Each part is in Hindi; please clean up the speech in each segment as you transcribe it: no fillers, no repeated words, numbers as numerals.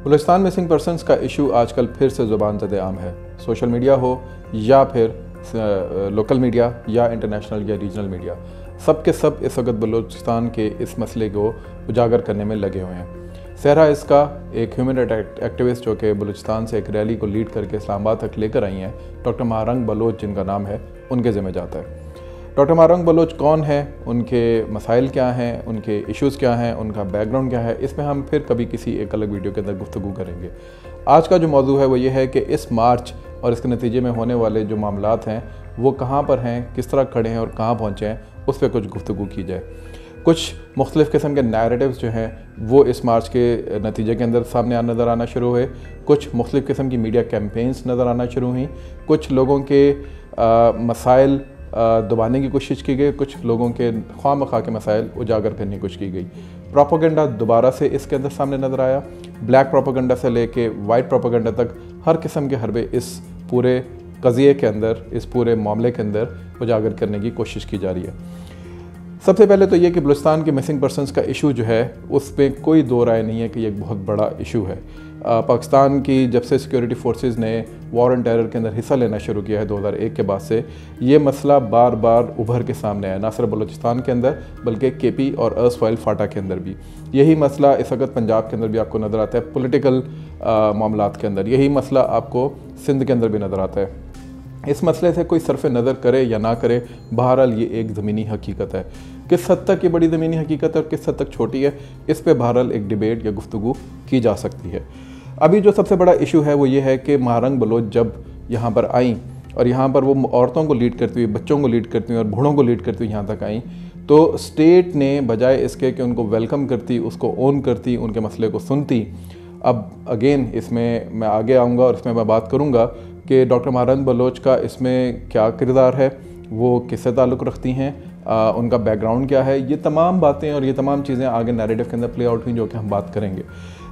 बलूचिस्तान मिसिंग पर्सनस का इशू आजकल फिर से ज़ुबान ज़द-ए-आम है। सोशल मीडिया हो या फिर लोकल मीडिया या इंटरनेशनल या रीजनल मीडिया, सब के सब इस वक्त बलूचिस्तान के इस मसले को उजागर करने में लगे हुए हैं। सहरा इसका एक ह्यूमन राइट एक्टिविस्ट जो कि बलूचिस्तान से एक रैली को लीड करके इस्लामाबाद तक लेकर आई हैं, डॉक्टर महारंग बलोच जिनका नाम है, उनके ज़िम्मे जाता है। डॉक्टर महारंग बलोच कौन है, उनके मसाइल क्या हैं, उनके इश्यूज़ क्या हैं, उनका बैकग्राउंड क्या है, इसमें हम फिर कभी किसी एक अलग वीडियो के अंदर गुफ्तगू करेंगे। आज का जो मौजू है वो ये है कि इस मार्च और इसके नतीजे में होने वाले जो मामलात हैं वो कहाँ पर हैं, किस तरह खड़े हैं और कहाँ पहुँचे हैं, उस पर कुछ गुफ्तगू की जाए। कुछ मुख्तलिफ़ किस्म के नैरेटिव्स जो हैं वो इस मार्च के नतीजे के अंदर सामने नज़र आना शुरू हुए। कुछ मुख्तलिफ़ किस्म की मीडिया कैंपेन्स नज़र आना शुरू हुई। कुछ लोगों के मसाइल दबाने की कोशिश की गई, कुछ लोगों के ख्वाह के मसाइल उजागर करने की कोशिश की गई। प्रोपेगेंडा दोबारा से इसके अंदर सामने नज़र आया। ब्लैक प्रोपेगेंडा से लेके वाइट प्रोपेगेंडा तक हर किस्म के हरबे इस पूरे कज़िये के अंदर, इस पूरे मामले के अंदर उजागर करने की कोशिश की जा रही है। सबसे पहले तो ये कि बलूचिस्तान के मिसिंग पर्सनस का इशू जो है उस पर कोई दो राय नहीं है कि ये एक बहुत बड़ा इशू है। पाकिस्तान की जब से सिक्योरिटी फोर्सेस ने वॉर एंड टेरर के अंदर हिस्सा लेना शुरू किया है 2001 के बाद से, ये मसला बार बार उभर के सामने आया, ना सिर्फ बलूचिस्तान के अंदर बल्कि केपी और अर्सवाइल फाटा के अंदर भी। यही मसला इस वक्त पंजाब के अंदर भी आपको नज़र आता है, पॉलिटिकल मामलात के अंदर। यही मसला आपको सिंध के अंदर भी नज़र आता है। इस मसले से कोई सरफ नज़र करे या ना करे, बहरहाल ये एक ज़मीनी हकीकत है। किस हद तक ये बड़ी ज़मीनी हकीकत है और किस हद तक छोटी है, इस पे बहरहाल एक डिबेट या गुफ्तगू की जा सकती है। अभी जो सबसे बड़ा इशू है वो ये है कि महारंग बलोच जब यहाँ पर आई और यहाँ पर वो औरतों को लीड करती हुई, बच्चों को लीड करती हुई और बूढ़ों को लीड करती हुई यहाँ तक आई, तो स्टेट ने बजाय इसके कि उनको वेलकम करती, उसको ओन करती, उनके मसले को सुनती। अब अगेन इसमें मैं आगे आऊँगा और इसमें मैं बात करूँगा कि डॉक्टर महारंग बलोच का इसमें क्या किरदार है, वो किससे ताल्लुक़ रखती हैं, उनका बैकग्राउंड क्या है। ये तमाम बातें और ये तमाम चीज़ें आगे नैरेटिव के अंदर प्ले आउट हुई जो कि हम बात करेंगे।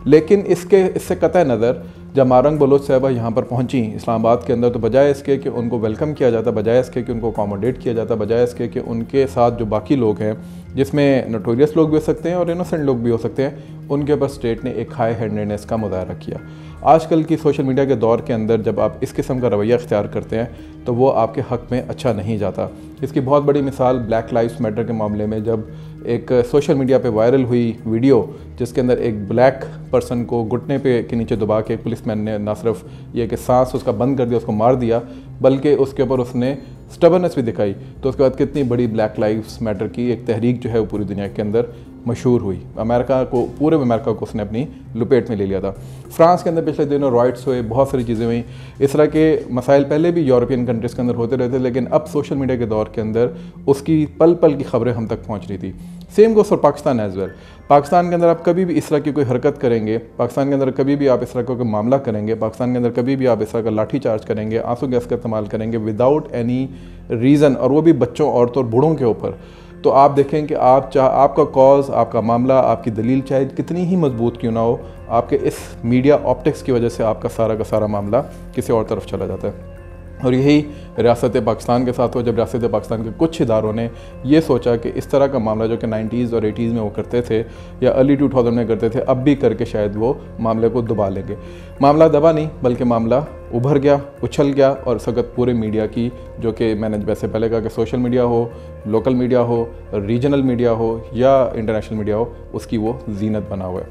लेकिन इससे कतई नज़र जब महारंग बलोच साहबा यहाँ पर पहुँची इस्लामाबाद के अंदर, तो बजाय इसके कि उनको वेलकम किया जाता, बजाय इसके कि उनको अकोमोडेट किया जाता, बजाय इसके कि उनके साथ जो बाकी लोग हैं, जिसमें नोटोरियस लोग भी हो सकते हैं और इनोसेंट लोग भी हो सकते हैं, उनके ऊपर स्टेट ने एक हाई हैंडेडनेस का मुजाहरा किया। आजकल की सोशल मीडिया के दौर के अंदर जब आप इस किस्म का रवैया इख्तियार करते हैं तो वो आपके हक़ में अच्छा नहीं जाता। इसकी बहुत बड़ी मिसाल ब्लैक लाइव्स मैटर के मामले में, जब एक सोशल मीडिया पे वायरल हुई वीडियो जिसके अंदर एक ब्लैक पर्सन को घुटने पे के नीचे दबा के पुलिसमैन ने ना सिर्फ ये कि सांस उसका बंद कर दिया, उसको मार दिया, बल्कि उसके ऊपर उसने स्टबरनेस भी दिखाई, तो उसके बाद कितनी बड़ी ब्लैक लाइव्स मैटर की एक तहरीक जो है वो पूरी दुनिया के अंदर मशहूर हुई। अमेरिका को, पूरे अमेरिका को उसने अपनी लपेट में ले लिया था। फ्रांस के अंदर पिछले दिनों राइट्स हुए, बहुत सारी चीज़ें हुई। इस तरह के मसाइल पहले भी यूरोपियन कंट्रीज़ के अंदर होते रहते, लेकिन अब सोशल मीडिया के दौर के अंदर उसकी पल पल की खबरें हम तक पहुँच रही थी। Same goes for Pakistan as well. Pakistan के अंदर आप कभी भी इस तरह की कोई हरकत करेंगे, पाकिस्तान के अंदर कभी भी आप इस तरह का कोई मामला करेंगे, पाकिस्तान के अंदर कभी भी आप इस तरह का लाठी चार्ज करेंगे, आंसू गैस का इस्तेमाल करेंगे विदाउट एनी रीज़न, और वो भी बच्चों, औरतों और बूढ़ों के ऊपर, तो आप देखें कि आपका कॉज, आपका मामला, आपकी दलील चाहे कितनी ही मजबूत क्यों ना हो, आपके इस मीडिया ऑप्टिक्स की वजह से आपका सारा का सारा मामला किसी और तरफ चला जाता है। और यही रियासत पाकिस्तान के साथ हो, जब रियासत पाकिस्तान के कुछ इदारों ने ये सोचा कि इस तरह का मामला जो कि 90s और 80s में वो करते थे या अर्ली 2000 में करते थे, अब भी करके शायद वो मामले को दबा लेंगे। मामला दबा नहीं बल्कि मामला उभर गया, उछल गया, और इस वक्त पूरे मीडिया की, जो कि मैंने वैसे पहले कहा कि सोशल मीडिया हो, लोकल मीडिया हो, रीजनल मीडिया हो या इंटरनेशनल मीडिया हो, उसकी वो जीनत बना हुआ है।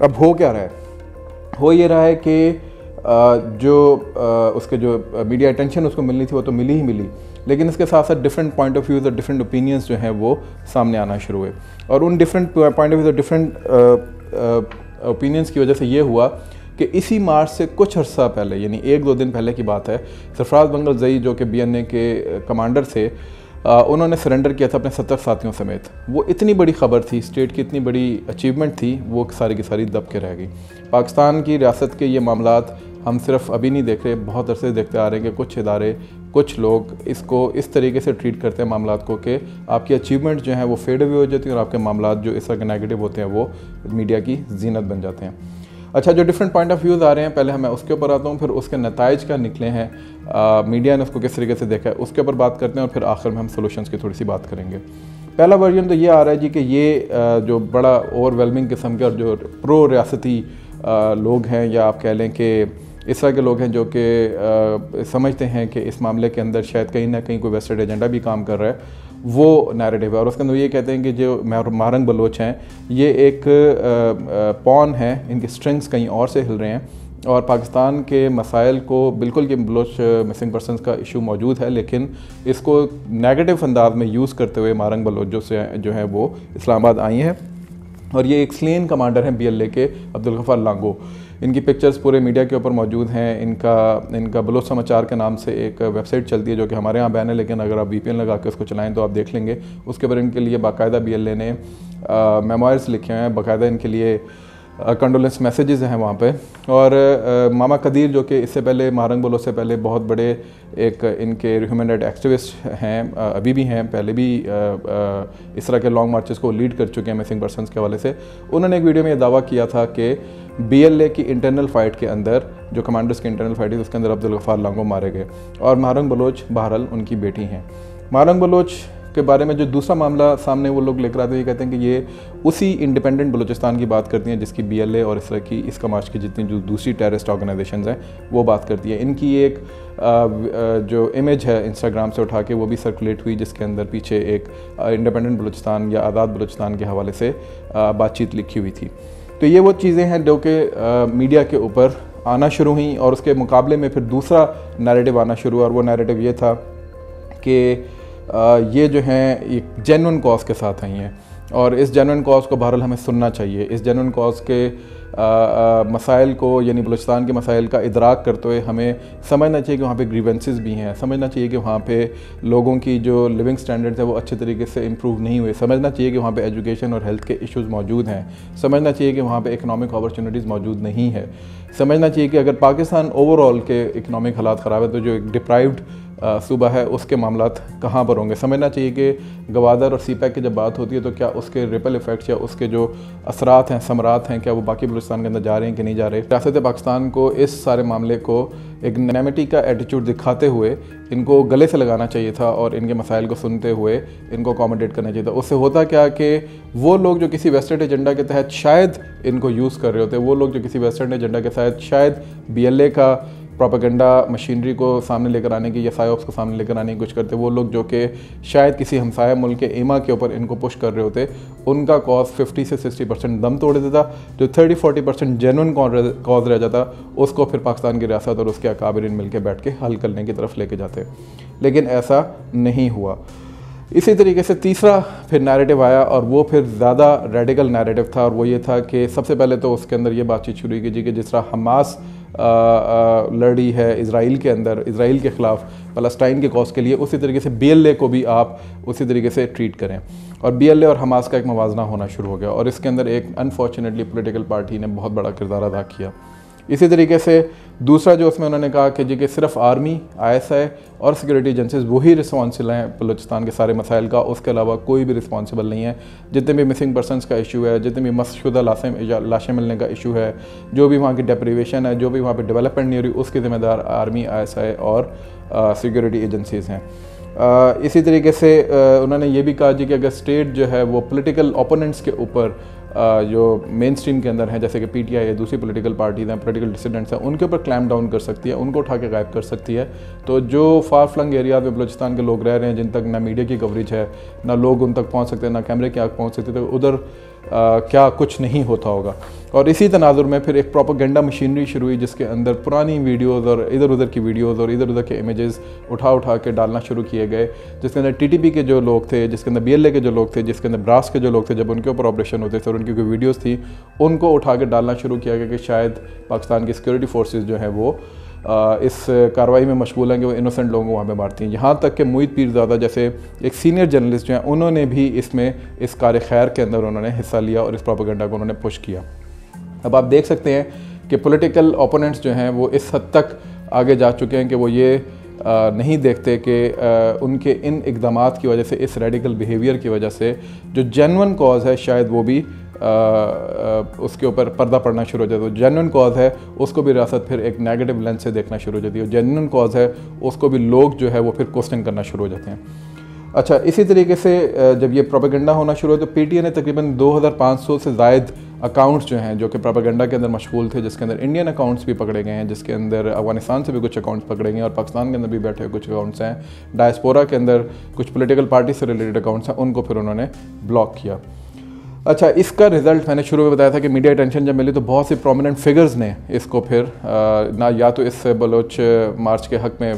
अब हो क्या रहा है? हो ये रहा है कि उसके जो मीडिया अटेंशन उसको मिलनी थी वो तो मिली ही मिली, लेकिन इसके साथ साथ डिफरेंट पॉइंट ऑफ व्यूज़ और डिफरेंट ओपिनियंस जो हैं वो सामने आना शुरू हुए। और उन डिफरेंट पॉइंट ऑफ व्यूज़ और डिफरेंट ओपिनियंस की वजह से ये हुआ कि इसी मार्च से कुछ अर्सा पहले, यानी 1-2 दिन पहले की बात है, सरफराज बंगलज़ई जो कि BNA के कमांडर थे, उन्होंने सरेंडर किया था अपने 70 साथियों समेत। वो इतनी बड़ी खबर थी, स्टेट की इतनी बड़ी अचीवमेंट थी, वो सारी की सारी दब के रह गई। पाकिस्तान की रियासत के ये मामलात हम सिर्फ अभी नहीं देख रहे, बहुत अरसे देखते आ रहे हैं कि कुछ इदारे, कुछ लोग इसको इस तरीके से ट्रीट करते हैं मामलात को कि आपकी अचीवमेंट जो है वो फेड अवे हो जाती है और आपके मामलात जो इस तरह के नेगेटिव होते हैं वो मीडिया की जीनत बन जाते हैं। अच्छा, जो डिफरेंट पॉइंट ऑफ व्यूज़ आ रहे हैं, पहले मैं उसके ऊपर आता हूँ, फिर उसके नताइज क्या निकले हैं, मीडिया ने उसको किस तरीके से देखा है, उसके ऊपर बात करते हैं, और फिर आखिर में हम सोल्यूशंस की थोड़ी सी बात करेंगे। पहला वर्जन तो ये आ रहा है जी कि ये जो बड़ा ओवरवेलमिंग किस्म के और जो प्रो रियासती लोग हैं, या आप कह लें कि इस तरह के लोग हैं जो कि समझते हैं कि इस मामले के अंदर शायद कहीं ना कहीं कोई वेस्टेड एजेंडा भी काम कर रहा है, वो नैरेटिव है। और उसके अंदर ये कहते हैं कि जो मारंग बलोच हैं ये एक पॉन है, इनके स्ट्रिंग्स कहीं और से हिल रहे हैं, और पाकिस्तान के मसाइल को बिल्कुल कि बलोच मिसिंग पर्सनस का इशू मौजूद है, लेकिन इसको नेगेटिव अंदाज में यूज़ करते हुए मारंग बलोच जो है वो इस्लामाबाद आई हैं। और ये एक स्लेन कमांडर हैं BLA के, अब्दुल गफ्फार लांगो। इनकी पिक्चर्स पूरे मीडिया के ऊपर मौजूद हैं। इनका बलोच समाचार के नाम से एक वेबसाइट चलती है जो कि हमारे यहाँ बैन है, लेकिन अगर आप VPN लगा के उसको चलाएं तो आप देख लेंगे। उसके ऊपर इनके लिए बाकायदा BLA ने मेमोइर्स लिखे हैं, बाकायदा इनके लिए कंडोलेंस मैसेजेस हैं वहाँ पे। और मामा कदीर जो कि इससे पहले मारंग बलोच से पहले बहुत बड़े एक इनके ह्यूमन राइट एक्टिविस्ट हैं, अभी भी हैं, पहले भी इस तरह के लॉन्ग मार्चेस को लीड कर चुके हैं मिसिंग पर्सनस के हवाले से। उन्होंने एक वीडियो में ये दावा किया था कि BLA की इंटरनल फाइट के अंदर, जो कमांडर्स की इंटरनल फाइट है, उसके अंदर अब्दुल गफ्फार लांगो मारे गए, और मारंग बलोच बहरहाल उनकी बेटी हैं। मारंग बलोच के बारे में जो दूसरा मामला सामने वो लोग लेकर आते हैं, ये कहते हैं कि ये उसी इंडिपेंडेंट बलूचिस्तान की बात करती हैं जिसकी BLA और इस तरह की इसका मार्च की जितनी जो दूसरी टेररिस्ट ऑर्गेनाइजेशंस हैं वो बात करती है। इनकी एक जो इमेज है इंस्टाग्राम से उठा के वो भी सर्कुलेट हुई, जिसके अंदर पीछे एक इंडिपेंडेंट बलूचिस्तान या आज़ाद बलूचिस्तान के हवाले से बातचीत लिखी हुई थी। तो ये वो चीज़ें हैं जो कि मीडिया के ऊपर आना शुरू हुई, और उसके मुकाबले में फिर दूसरा नैरेटिव आना शुरू हुआ, और वो नैरेटिव ये था कि ये जो हैं एक जेन्युइन कॉज के साथ आई हैं, और इस जेन्युइन कॉज को बहरहाल हमें सुनना चाहिए। इस जेन्युइन कॉज के मसाइल को, यानी बलूचिस्तान के मसाइल का इदराक करते हुए हमें समझना चाहिए कि वहाँ पे ग्रीवेंसेस भी हैं, समझना चाहिए कि वहाँ पे लोगों की जो लिविंग स्टैंडर्ड्स है वो अच्छे तरीके से इम्प्रूव नहीं हुए, समझना चाहिए कि वहाँ पे एजुकेशन और हेल्थ के इश्यूज़ मौजूद हैं, समझना चाहिए कि वहाँ पे इकनॉमिक अपॉर्चुनिटीज़ मौजूद नहीं है, समझना चाहिए कि अगर पाकिस्तान ओवरऑल के इकनॉमिक हालात ख़राब है तो जो एक डिप्राइव्ड सूबा है उसके मामलात कहाँ पर होंगे। समझना चाहिए कि गवादर और CPAC की जब बात होती है तो क्या उसके रिपल इफ़ेक्ट्स या उसके जो असरात हैं, समरात हैं, क्या वो बाकी बलूचिस्तान के अंदर जा रहे हैं कि नहीं जा रहे। रियासत पाकिस्तान को इस सारे मामले को एक नैमिटी का एटीट्यूड दिखाते हुए इनको गले से लगाना चाहिए था, और इनके मसाइल को सुनते हुए इनको अकोमोडेट करना चाहिए था। उससे होता क्या कि वो लोग जो किसी वेस्टर्न एजेंडा के तहत शायद इनको यूज़ कर रहे होते, वो लोग जो किसी वेस्टर्न एजेंडा के तहत शायद BLA का प्रोपेगेंडा मशीनरी को सामने लेकर आने की या साइऑप्स को सामने लेकर आने की कुछ करते, वो लोग जो कि शायद किसी हमसाया मुल्क के ईमा के ऊपर इनको पुश कर रहे होते, उनका कॉज 50 से 60% दम तोड़ देता। जो 30-40% जेन्युइन कॉज रह जाता उसको फिर पाकिस्तान की रियासत और उसके अकाबरीन मिल के बैठ के हल करने की तरफ लेके जाते, लेकिन ऐसा नहीं हुआ। इसी तरीके से तीसरा फिर नैरेटिव आया, और वो फिर ज़्यादा रेडिकल नैरेटिव था, और वो ये था कि सबसे पहले तो उसके अंदर ये बातचीत शुरू की जी कि जिस तरह हमास लड़ी है इज़राइल के अंदर, इज़राइल के ख़िलाफ़ फ़लस्तीन के कॉज के लिए, उसी तरीके से BLA को भी आप उसी तरीके से ट्रीट करें। और BLA और हमास का एक मवाजना होना शुरू हो गया, और इसके अंदर एक अनफॉर्चुनेटली पॉलिटिकल पार्टी ने बहुत बड़ा किरदार अदा किया। इसी तरीके से दूसरा जो उसमें उन्होंने कहा कि जी कि सिर्फ आर्मी, ISI और सिक्योरिटी एजेंसीज वही रिस्पॉन्सिबल हैं बलूचिस्तान के सारे मसाइल का, उसके अलावा कोई भी रिस्पॉन्सिबल नहीं है। जितने भी मिसिंग पर्सनस का इशू है, जितने भी मसशुदा लाशें मिलने का इशू है, जो भी वहाँ की डेप्रीवेशन है, जो भी वहाँ पर डेवलपमेंट नहीं हो रही, उसके ज़िम्मेदार आर्मी, ISI और सिक्योरिटी एजेंसीज़ हैं। इसी तरीके से उन्होंने ये भी कहा जी कि अगर स्टेट जो है वो पॉलिटिकल ओपोनेंट्स के ऊपर जो मेन स्ट्रीम के अंदर हैं, जैसे कि PTI है, दूसरी पॉलिटिकल पार्टीज़ हैं, पॉलिटिकल डिसिडेंट्स हैं, उनके ऊपर क्लैम्प डाउन कर सकती है, उनको उठा के गायब कर सकती है। तो जो फार फ्लंग एरिया में बलूचिस्तान के लोग रह रहे हैं, जिन तक ना मीडिया की कवरेज है, ना लोग उन तक पहुँच सकते हैं, ना कैमरे की आग पहुँच सकते, तो उधर क्या कुछ नहीं होता होगा। और इसी तनाजुर में फिर एक प्रोपेगेंडा मशीनरी शुरू हुई, जिसके अंदर पुरानी वीडियोज़ और इधर उधर की वीडियोज़ और इधर उधर के इमेजेस उठा के डालना शुरू किए गए, जिसके अंदर TTP के जो लोग थे, जिसके अंदर BLA के जो लोग थे, जिसके अंदर ब्रास के जो लोग थे, जब उनके ऊपर ऑपरेशन होते थे और उनकी कोई वीडियोज़ थी, उनको उठा के डालना शुरू किया गया कि शायद पाकिस्तान की सिक्योरिटी फोर्सेज जो हैं वो इस कार्रवाई में मशगूल हैं कि वो इनोसेंट लोगों को वहाँ पे मारती हैं। यहाँ तक कि मोहित पीरज़ादा जैसे एक सीनियर जर्नलिस्ट जो हैं, उन्होंने भी इसमें इस कार्य खैर के अंदर उन्होंने हिस्सा लिया और इस प्रोपेगेंडा को उन्होंने पुश किया। अब आप देख सकते हैं कि पॉलिटिकल ओपोनेंट्स जो हैं वो इस हद तक आगे जा चुके हैं कि वो ये नहीं देखते कि उनके इन इक़दामात की वजह से, इस रेडिकल बिहेवियर की वजह से जो जेन्युइन कॉज है शायद वो भी उसके ऊपर पर्दा पड़ना शुरू हो जाता है। तो जेन्युइन कॉज है उसको भी रियासत फिर एक नेगेटिव लेंस से देखना शुरू हो जाती है, जेन्युइन कॉज है उसको भी लोग जो है वो फिर क्वेश्चन करना शुरू हो जाते हैं। अच्छा, इसी तरीके से जब ये प्रोपेगेंडा होना शुरू हो तो PTI ने तकरीबन 2500 से ज़ायद अकाउंट्स जो हैं जो कि प्रोपेगेंडा के अंदर मशगूल थे, जिसके अंदर इंडियन अकाउंट्स भी पकड़े गए हैं, जिसके अंदर अफगानिस्तान से भी कुछ अकाउंट्स पकड़े गए हैं और पाकिस्तान के अंदर भी बैठे हुए कुछ अकाउंट्स हैं, डायस्पोरा के अंदर कुछ पॉलिटिकल पार्टी से रिलेटेड अकाउंट्स हैं, उनको फिर उन्होंने ब्लॉक किया। अच्छा, इसका रिज़ल्ट मैंने शुरू में बताया था कि मीडिया अटेंशन जब मिली तो बहुत सी प्रोमिनेंट फिगर्स ने इसको फिर ना या तो इस बलोच मार्च के हक़ में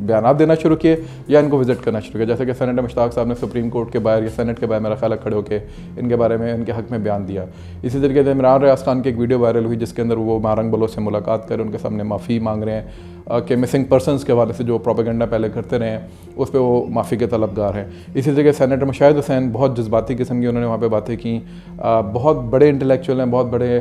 बयान देना शुरू किए या इनको विज़िट करना शुरू किया। जैसे कि सेनेटर मुश्ताक साहब ने सुप्रीम कोर्ट के बाहर या सेनेट के बाहर मेरा ख्याल खड़े होकर इनके बारे में इनके हक़ में बयान दिया। इसी तरीके से इमरान रियाज खान की एक वीडियो वायरल हुई जिसके अंदर वो महारंग बलोच से मुलाकात कर उनके सामने माफ़ी मांग रहे हैं कि मिसिंग पर्सनस के हवाले से जो प्रोपेगेंडा पहले करते रहे हैं उस पर वो माफ़ी के तलबगार हैं। इसी जगह सेनेटर मुशाहिद हुसैन बहुत जज्बाती किस्म की उन्होंने वहाँ पे बातें की। बहुत बड़े इंटेलेक्चुअल हैं, बहुत बड़े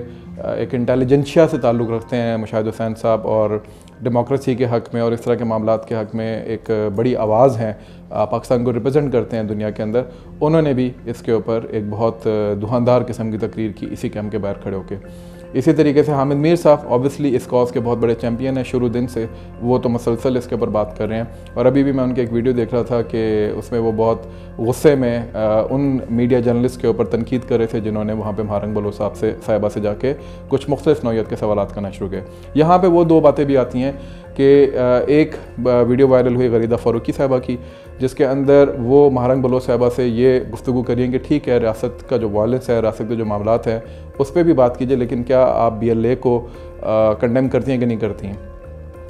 एक इंटेलिजेंशिया से ताल्लुक़ रखते हैं मुशाहिद हुसैन साहब और डेमोक्रेसी के हक़ में और इस तरह के मामलात के हक़ में एक बड़ी आवाज़ हैं, पाकिस्तान को रिप्रेजेंट करते हैं दुनिया के अंदर। उन्होंने भी इसके ऊपर एक बहुत दुहानदार किस्म की तकरीर की इसी कैंप के बाहर खड़े होकर। इसी तरीके से हामिद मीर साहब ऑब्वियसली इस कॉज़ के बहुत बड़े चैम्पियन हैं शुरू दिन से, वो तो मसलसल इसके ऊपर बात कर रहे हैं। और अभी भी मैं उनके एक वीडियो देख रहा था कि उसमें वो बहुत गुस्से में उन मीडिया जर्नलिस्ट के ऊपर तनकीद कर रहे थे जिन्होंने वहाँ पे महारंग बलोच साहिबा से जाके कुछ मुख्तलिफ नौइयत के सवालात करना शुरू किए। यहाँ पर वो दो बातें भी आती हैं कि एक वीडियो वायरल हुई गरीदा फ़ारूकी साहिबा की जिसके अंदर वो महारंग बलोच साहिबा से ये गुफ्तगू करिए कि ठीक है, रियासत का जो वायलेंस है, रियासत के जो मामलात हैं उस पर भी बात कीजिए, लेकिन क्या आप BLA को कंडेम करती हैं कि नहीं करती हैं।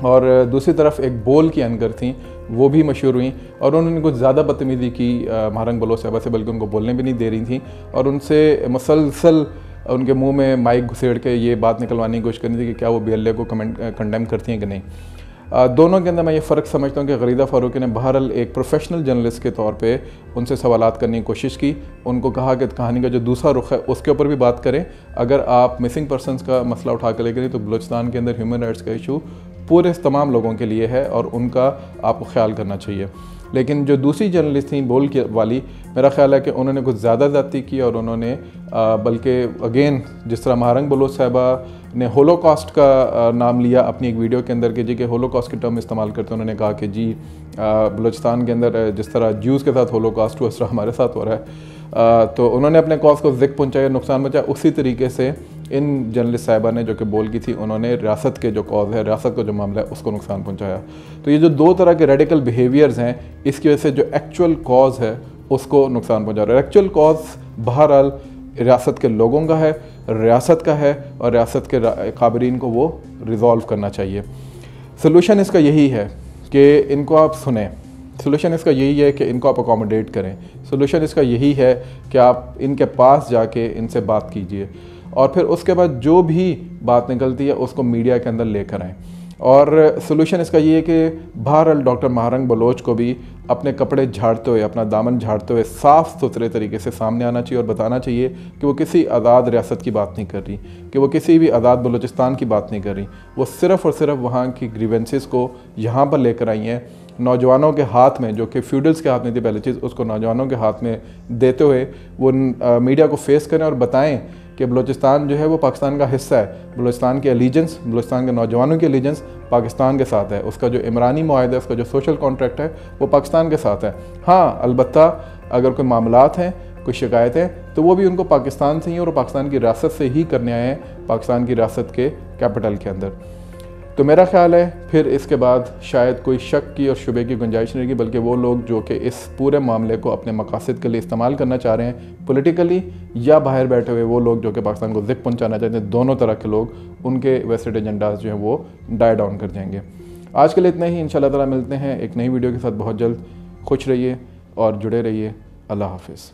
और दूसरी तरफ एक बोल की एंकर थी, वो भी मशहूर हुई और उन्होंने कुछ ज़्यादा बदतमीज़ी की महारंग बलोच साहिबा से, बल्कि उनको बोलने भी नहीं दे रही थी और उनसे मुसलसल उनके मुंह में माइक घुसेड़ के ये बात निकलवाने की कोशिश करनी थी कि क्या वो BLA को कंडेम करती हैं कि नहीं। दोनों के अंदर मैं ये फ़र्क समझता हूँ कि गरीदा फ़ारूकी ने बहरहाल एक प्रोफेशनल जर्नलिस्ट के तौर पे उनसे सवालात करने की कोशिश की, उनको कहा कि कहानी का जो दूसरा रुख है उसके ऊपर भी बात करें। अगर आप मिसिंग पर्सनस का मसला उठा कर लेकर तो बलूचिस्तान के अंदर ह्यूमन राइट्स का इशू पूरे तमाम लोगों के लिए है और उनका आपको ख्याल करना चाहिए। लेकिन जो दूसरी जर्नलिस्ट थी बोल के वाली, मेरा ख्याल है कि उन्होंने कुछ ज़्यादा ज़्यादती की और उन्होंने बल्कि अगेन जिस तरह महारंग बलोच साहिबा ने होलोकॉस्ट का नाम लिया अपनी एक वीडियो के अंदर कि जी के होलोकॉस्ट के टर्म इस्तेमाल करते हैं, उन्होंने कहा कि जी बलूचिस्तान के अंदर जिस तरह ज्यूज़ के साथ होलोकॉस्ट हुआ उस तरह हमारे साथ हो रहा है। तो उन्होंने अपने कॉज को ज़िक पहुँचाया, नुकसान पहुँचाया। उसी तरीके से इन जर्नलिस्ट साहिबा ने जो कि बोल की थी, उन्होंने रियासत के जो कॉज है, रियासत का जो मामला है उसको नुकसान पहुँचाया। तो ये जो दो तरह के रेडिकल बिहेवियर्स हैं, इसकी वजह से जो एक्चुअल कॉज है उसको नुकसान पहुँचा रहा है। एक्चुअल कॉज बहरहाल रियासत के लोगों का है, रियासत का है और रियासत के काबरीन को वो रिज़ॉल्व करना चाहिए। सलूशन इसका यही है कि इनको आप सुने, सलूशन इसका यही है कि इनको आप अकोमोडेट करें, सलूशन इसका यही है कि आप इनके पास जाके इनसे बात कीजिए और फिर उसके बाद जो भी बात निकलती है उसको मीडिया के अंदर लेकर आएँ। और सलूशन इसका ये है कि बहरहाल डॉक्टर महारंग बलोच को भी अपने कपड़े झाड़ते हुए, अपना दामन झाड़ते हुए साफ़ सुथरे तरीके से सामने आना चाहिए और बताना चाहिए कि वो किसी आज़ाद रियासत की बात नहीं कर रही, कि वो किसी भी आज़ाद बलूचिस्तान की बात नहीं कर रही। वो सिर्फ़ और सिर्फ वहाँ की ग्रीवेंसेस को यहाँ पर लेकर आई हैं, नौजवानों के हाथ में, जो कि फ्यूडल्स के हाथ में थी पहली चीज़, उसको नौजवानों के हाथ में देते हुए वो मीडिया को फेस करें और बताएँ कि बलूचिस्तान जो है वो पाकिस्तान का हिस्सा है। बलूचिस्तान के एलिजेंस, बलूचिस्तान के नौजवानों की एलिजेंस पाकिस्तान के साथ है। उसका जो इमरानी मुआहदा है, उसका जो सोशल कॉन्ट्रैक्ट है वो पाकिस्तान के साथ है। हाँ, अलबत्ता अगर कोई मामलात हैं, कोई शिकायतें, तो वो भी उनको पाकिस्तान से ही और पाकिस्तान की रियासत से ही करने आए हैं, पाकिस्तान की रियासत के कैपिटल के अंदर। तो मेरा ख्याल है फिर इसके बाद शायद कोई शक की और शुबे की गुंजाइश नहीं रहेगी, बल्कि वो लोग जो कि इस पूरे मामले को अपने मकासद के लिए इस्तेमाल करना चाह रहे हैं पॉलिटिकली, या बाहर बैठे हुए वो लोग जो कि पाकिस्तान को ज़िक पहुंचाना चाहते हैं, दोनों तरह के लोग, उनके वेस्टेड एजेंडाज जो हैं वो डाई डाउन कर जाएंगे। आज के लिए इतना ही, इंशाल्लाह ताला मिलते हैं एक नई वीडियो के साथ बहुत जल्द। खुश रहिए और जुड़े रहिए। अल्लाह हाफिज़।